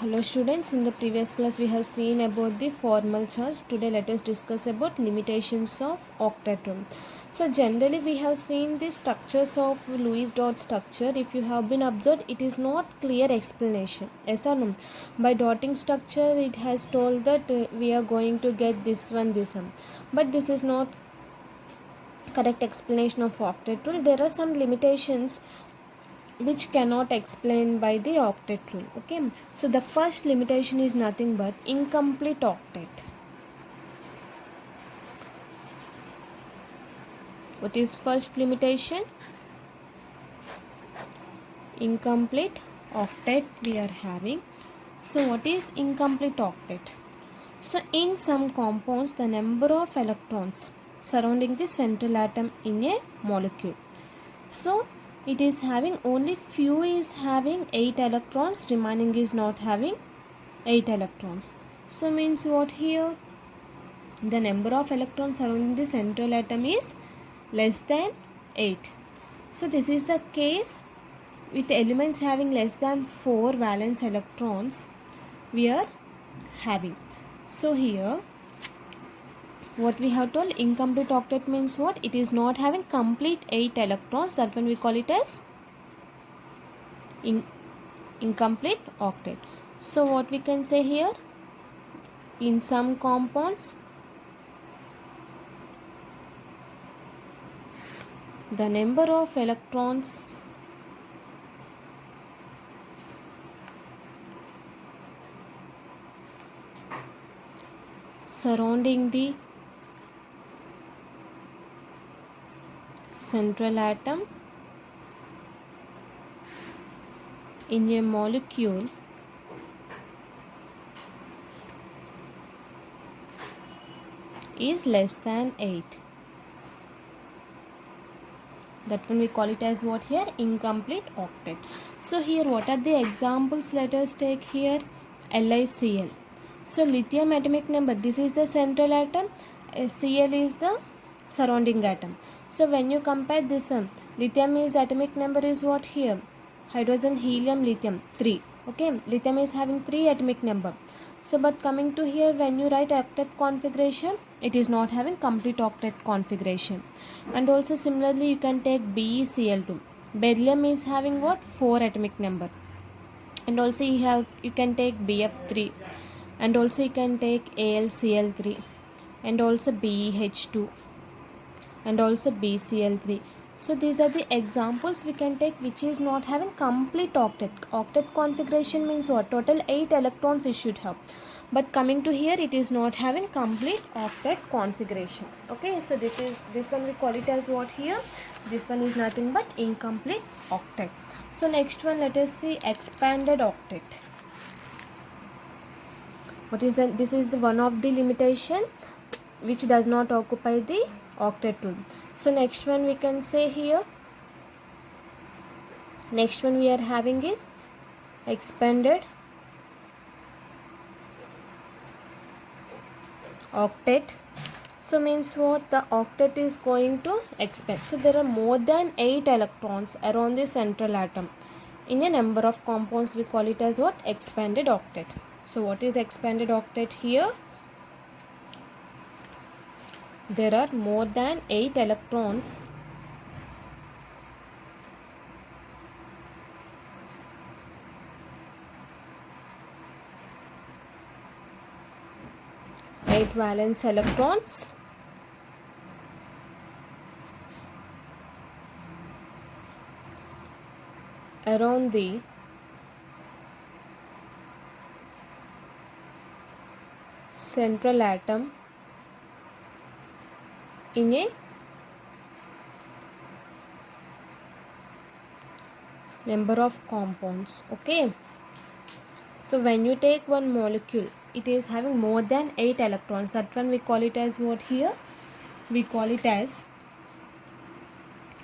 Hello students, in the previous class we have seen about the formal charge. Today let us discuss about limitations of octet. So generally we have seen the structures of Lewis dot structure. If you have been observed, it is not clear explanation. Yes or no? By dotting structure it has told that we are going to get this one. But this is not correct explanation of octet rule. There are some limitations which cannot explain by the octet rule. Okay, so the first limitation is nothing but incomplete octet. What is first limitation? Incomplete octet we are having. So what is incomplete octet? So in some compounds the number of electrons surrounding the central atom in a molecule, so it is having only few is having 8 electrons, remaining is not having 8 electrons. So means what here? The number of electrons surrounding the central atom is less than 8. So this is the case with elements having less than 4 valence electrons we are having. So here what we have told, incomplete octet means what? It is not having complete 8 electrons. That one we call it as incomplete octet. So what we can say here? In some compounds the number of electrons surrounding the central atom in a molecule is less than 8. That one we call it as what here? Incomplete octet. So here what are the examples? Let us take here LiCl. So lithium atomic number, this is the central atom, Cl is the surrounding atom. So when you compare this one, lithium is atomic number is what here? Hydrogen, helium, lithium 3. Okay, lithium is having 3 atomic number. So but coming to here, when you write octet configuration, it is not having complete octet configuration. And also similarly you can take BeCl2. Beryllium is having what? 4 atomic number. And also you can take BF3, and also you can take AlCl3, and also BeH2, and also BCl3. So these are the examples we can take which is not having complete octet. Octet configuration means what? Total 8 electrons it should have. But coming to here, it is not having complete octet configuration. Okay, so this one we call it as what here? This one is nothing but incomplete octet. So next one, let us see expanded octet. What is that? This is one of the limitation which does not occupy the octet rule. So next one we can say here, next one we are having is expanded octet. So means what? The octet is going to expand. So there are more than 8 electrons around the central atom. In a number of compounds we call it as what? Expanded octet. So what is expanded octet here? There are more than 8 electrons valence electrons around the central atom in a number of compounds. Okay, so when you take one molecule, it is having more than 8 electrons. That one we call it as what here? We call it as,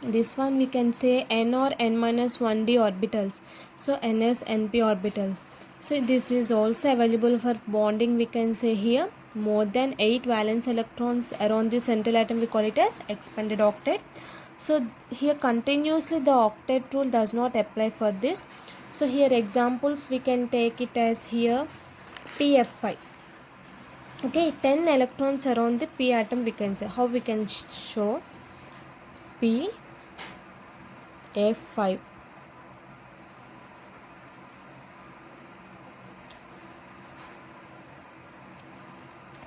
this one we can say n or n minus 1d orbitals. So ns np orbitals. So this is also available for bonding. We can say here more than 8 valence electrons around the central atom, we call it as expanded octet. So here continuously the octet rule does not apply for this. So here examples we can take it as here pf5. Okay, 10 electrons around the p atom we can say. How we can show pf5.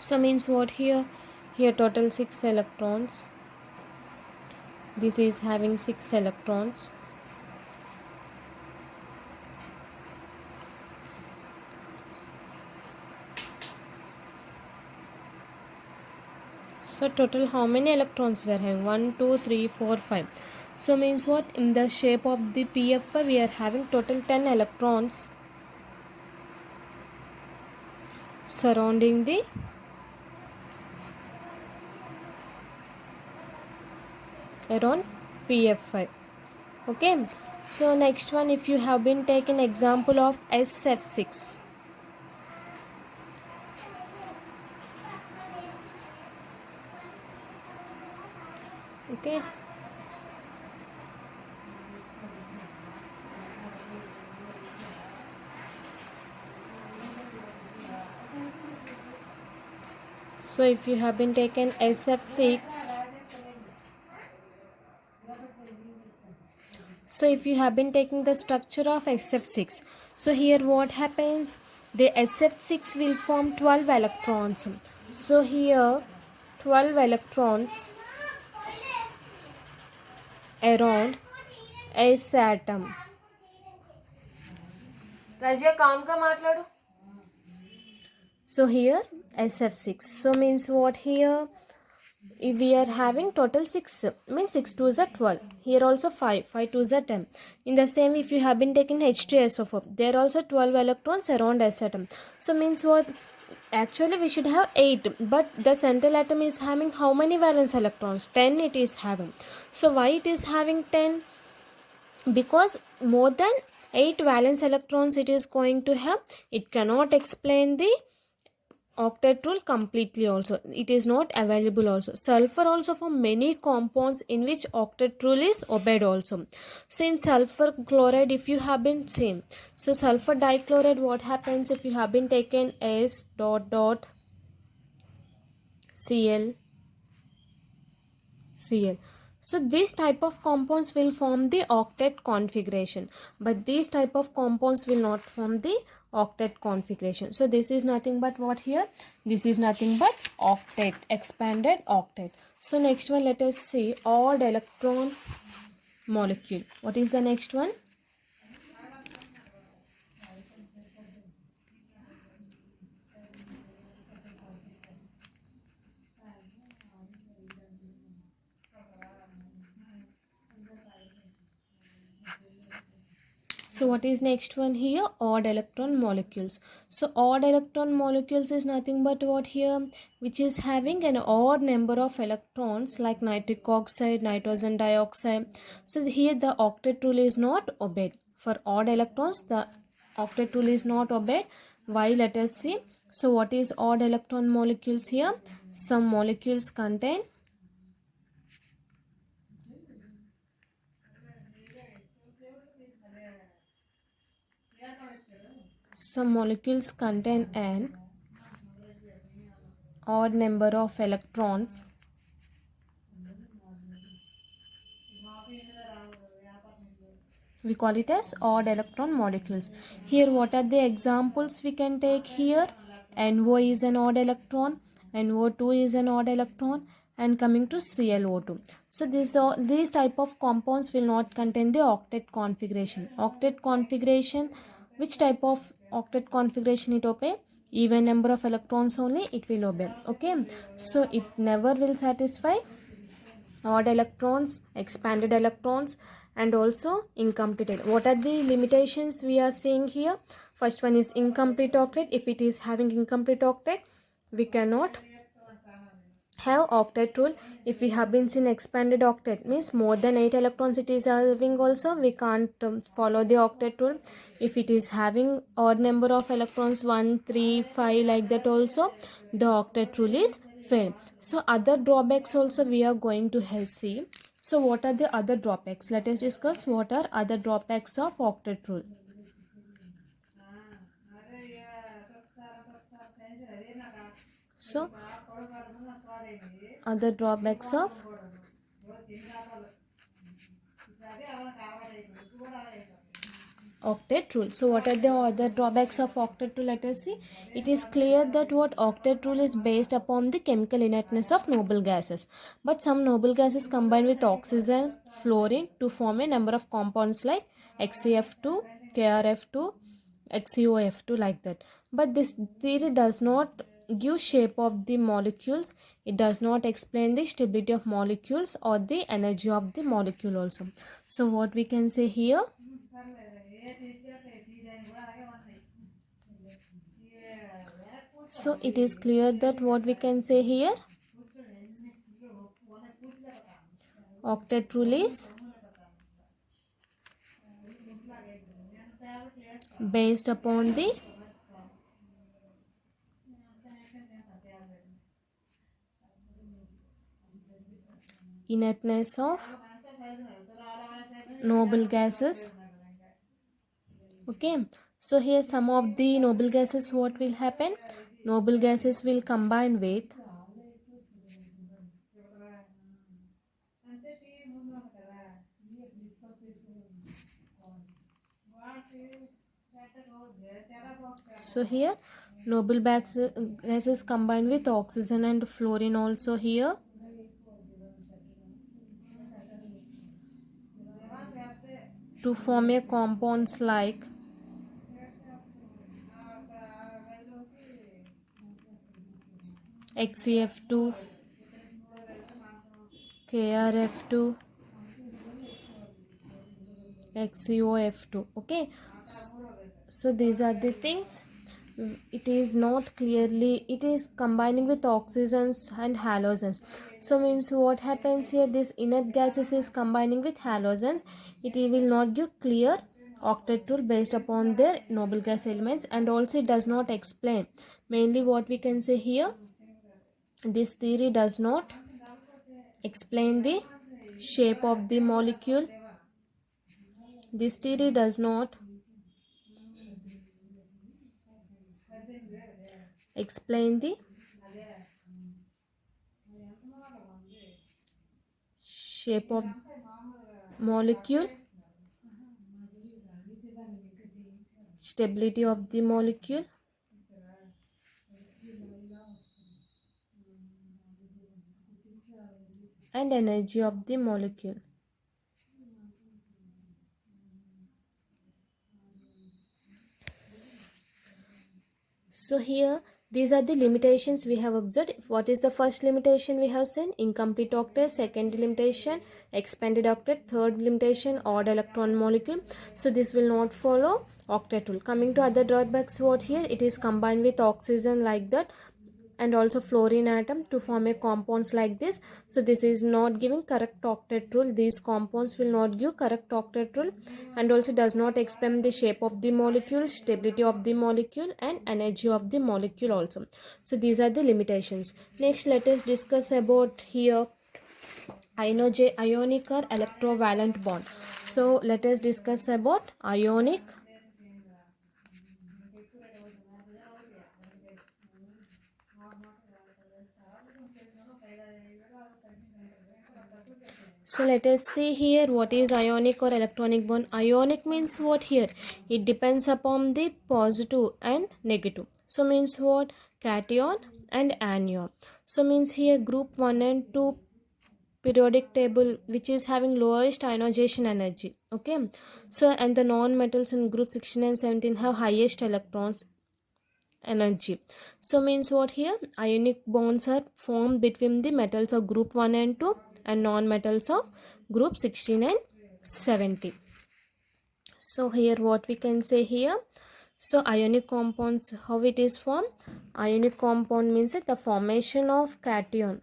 So means what here? Here total 6 electrons. This is having 6 electrons. So total how many electrons we are having? 1, 2, 3, 4, 5. So means what? In the shape of the pf5 we are having total 10 electrons surrounding the around pf5. Okay, so next one, if you have been taken example of SF6. Okay, so if you have been taken SF6, so if you have been taking the structure of SF6, so here what happens? The SF6 will form 12 electrons. So here 12 electrons around S atom. Rajya काम का माట్లాడు. So here SF6. So means what here? If we are having total 6, means 6 2s are 12. Here also 5 2s are 10. In the same, if you have been taking H2SO4, there are also 12 electrons around S atom. So means what? Actually we should have 8, but the central atom is having how many valence electrons? 10 it is having. So why it is having 10? Because more than 8 valence electrons it is going to have. It cannot explain the octet rule completely also. It is not available also. Sulfur also for many compounds in which octet rule is obeyed also. So in sulfur chloride, if you have been seen, so sulfur dichloride, what happens if you have been taken S dot dot Cl Cl. So this type of compounds will form the octet configuration, but these type of compounds will not form the octet configuration. So this is nothing but what here? This is nothing but octet, expanded octet. So next one, let us see odd electron molecule. What is the next one? So what is next one here? Odd electron molecules. So odd electron molecules is nothing but what here? Which is having an odd number of electrons like nitric oxide, nitrogen dioxide. So here the octet rule is not obeyed. For odd electrons the octet rule is not obeyed. Why? Let us see. So what is odd electron molecules here? Some molecules contain an odd number of electrons. We call it as odd electron molecules. Here what are the examples we can take here? NO is an odd electron, NO2 is an odd electron, and coming to ClO2. So these type of compounds will not contain the octet configuration. Octet configuration, which type of octet configuration it obey? Even number of electrons only it will obey. Okay, so it never will satisfy odd electrons, expanded electrons, and also incomplete. What are the limitations we are seeing here? First one is incomplete octet. If it is having incomplete octet, we cannot have octet rule. If we have been seen expanded octet, means more than 8 electrons it is having also, we can't follow the octet rule. If it is having odd number of electrons 1, 3, 5 like that also, the octet rule is fail. So other drawbacks also we are going to see. So what are the other drawbacks? Let us discuss what are other drawbacks of octet rule. So other drawbacks of octet rule. So what are the other drawbacks of octet rule? Let us see. It is clear that what octet rule is based upon the chemical inertness of noble gases, but some noble gases combine with oxygen, fluorine to form a number of compounds like XCF2, KRF2, XCOF2, like that. But this theory does not give shape of the molecules. It does not explain the stability of molecules or the energy of the molecule also. So what we can say here, so it is clear that what we can say here, octet rule is based upon the inertness of noble gases. Okay, so here some of the noble gases, what will happen, noble gases will combine with so here noble gases combine with oxygen and fluorine also here. To form a compounds like XCF2, KRF2, XCOF2. Okay, so these are the things. It is not clearly, it is combining with oxygens and halogens. So means what happens here, this inert gases is combining with halogens. It will not give clear octet rule based upon their noble gas elements, and also it does not explain. Mainly what we can say here, this theory does not explain the shape of the molecule. This theory does not explain the shape of molecule, stability of the molecule, and energy of the molecule. So here these are the limitations we have observed. What is the first limitation we have seen? Incomplete octet. Second limitation, expanded octet. Third limitation, odd electron molecule. So this will not follow octet rule. Coming to other drawbacks, what here, it is combined with oxygen like that, and also fluorine atom to form a compounds like this. So this is not giving correct octet rule. These compounds will not give correct octet rule, and also does not explain the shape of the molecule, stability of the molecule, and energy of the molecule also. So these are the limitations. Next, let us discuss about here ionic or electrovalent bond. So let us discuss about ionic So let us see here what is ionic or electronic bond. Ionic means what here? It depends upon the positive and negative. So means what? Cation and anion. So means here group 1 and 2 periodic table which is having lowest ionization energy. Okay. So and the non-metals in group 16 and 17 have highest electrons energy. So means what here? Ionic bonds are formed between the metals of group 1 and 2 and non-metals of group 16 and 70. So here what we can say here, so ionic compounds, how it is formed? Ionic compound means the formation of cation.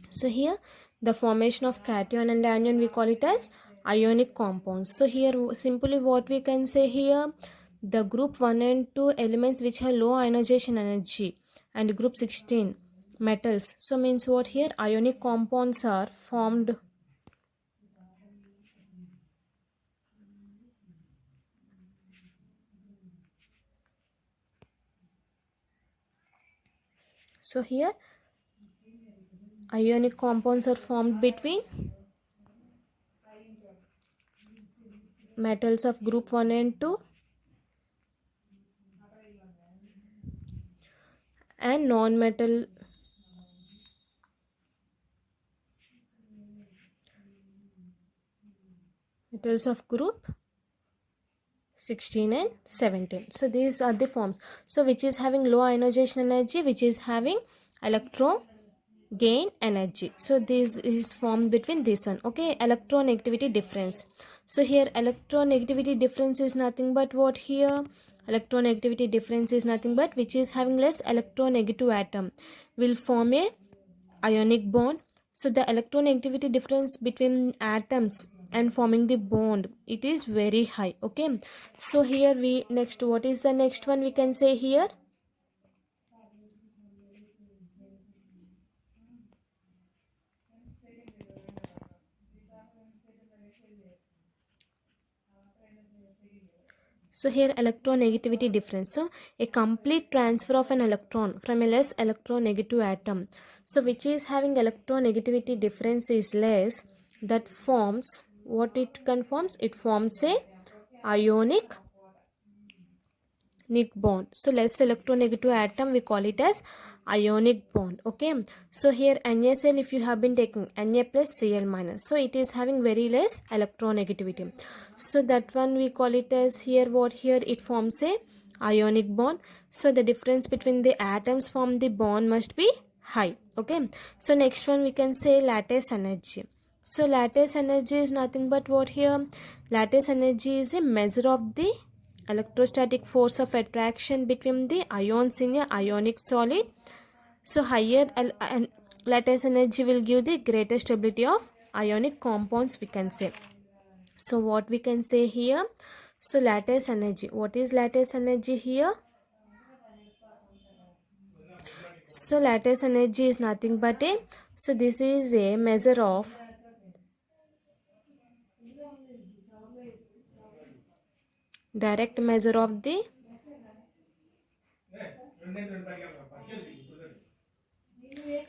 So here the formation of cation and anion, we call it as ionic compounds. So here simply what we can say here, the group 1 and 2 elements which have low ionization energy and group 16 metals. So means what here? Ionic compounds are formed. So here ionic compounds are formed between metals of group 1 and 2 and non-metal metals of group 16 and 17. So these are the forms. So which is having low ionization energy, which is having electron gain energy. So this is formed between this one. Okay, electronegativity difference. So here electronegativity difference is nothing but what here? Electronegativity difference is nothing but which is having less electronegative atom will form a ionic bond. So the electronegativity difference between atoms and forming the bond, it is very high. Okay, so here we next, what is the next one we can say here? So here electronegativity difference. So a complete transfer of an electron from a less electronegative atom. So which is having electronegativity difference is less, that forms what it conforms? It forms a ionic bond. So less electronegative atom we call it as ionic bond. Okay, so here NaCl, if you have been taking Na plus Cl minus, so it is having very less electronegativity. So that one we call it as here what? Here it forms a ionic bond. So the difference between the atoms form the bond must be high. Okay, so next one we can say lattice energy. So lattice energy is nothing but what here? Lattice energy is a measure of the electrostatic force of attraction between the ions in a ionic solid. So higher lattice energy will give the greater stability of ionic compounds, we can say. So what we can say here? So lattice energy, what is lattice energy here? So lattice energy is nothing but a, so this is a measure of direct measure of the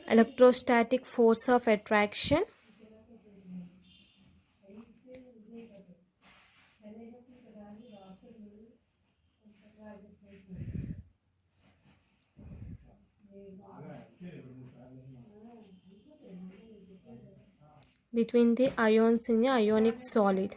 electrostatic force of attraction between the ions in a ionic solid.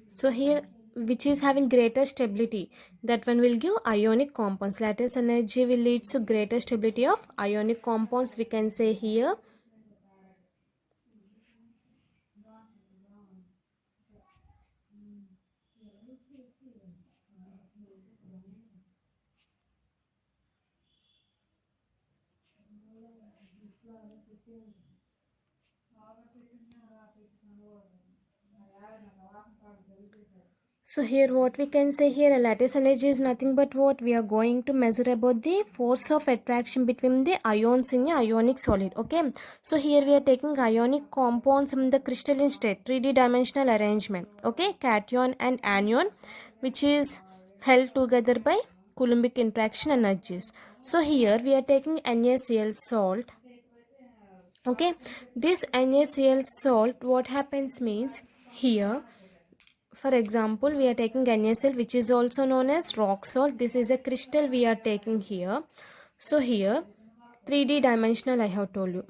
So here which is having greater stability, that one will give ionic compounds. Lattice energy will lead to greater stability of ionic compounds, we can say here. So here what we can say here, a lattice energy is nothing but what? We are going to measure about the force of attraction between the ions in a ionic solid. Okay, so here we are taking ionic compounds in the crystalline state, 3D dimensional arrangement. Okay, cation and anion, which is held together by Coulombic interaction energies. So here we are taking NaCl salt. Okay, this NaCl salt, what happens means here, for example, we are taking NaCl, which is also known as rock salt. This is a crystal we are taking here. So here 3D dimensional, I have told you.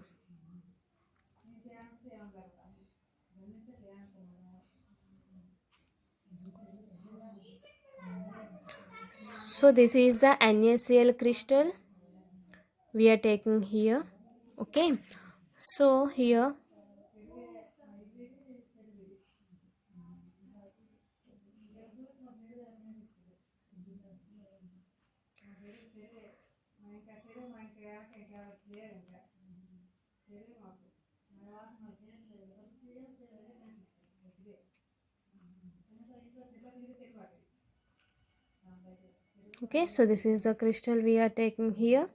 So this is the NaCl crystal we are taking here. Okay, so here Okay, so this is the crystal we are taking here.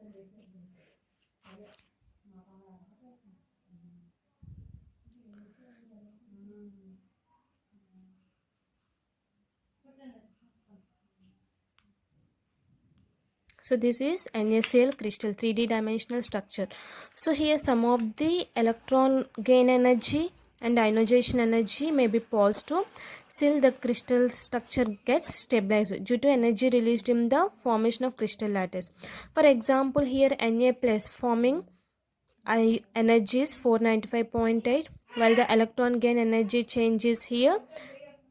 So this is NaCl crystal 3D dimensional structure. So here some of the electron gain energy and ionization energy may be positive. Still the crystal structure gets stabilized due to energy released in the formation of crystal lattice. For example, here Na plus forming energy is 495.8, while the electron gain energy change is here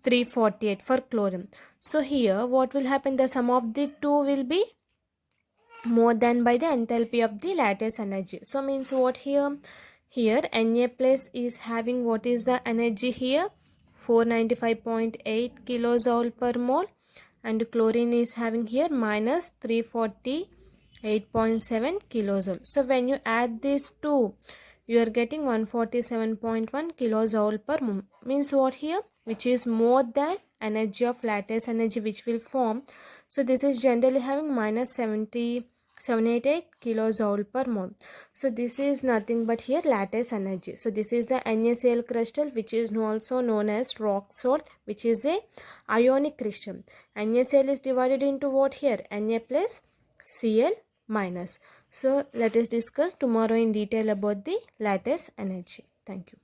348 for chlorine. So here what will happen, the sum of the two will be more than by the enthalpy of the lattice energy. So means what here? Here Na plus is having what is the energy here? 495.8 kilojoule per mole, and chlorine is having here minus 348.7 kilojoule. So when you add these two, you are getting 147.1 kilojoule per mole. Means what here? Which is more than energy of lattice energy which will form. So this is generally having minus 788 kilojoule per mole. So this is nothing but here lattice energy. So this is the NaCl crystal, which is also known as rock salt, which is a ionic crystal. NaCl is divided into what here? Na plus Cl minus. So let us discuss tomorrow in detail about the lattice energy. Thank you.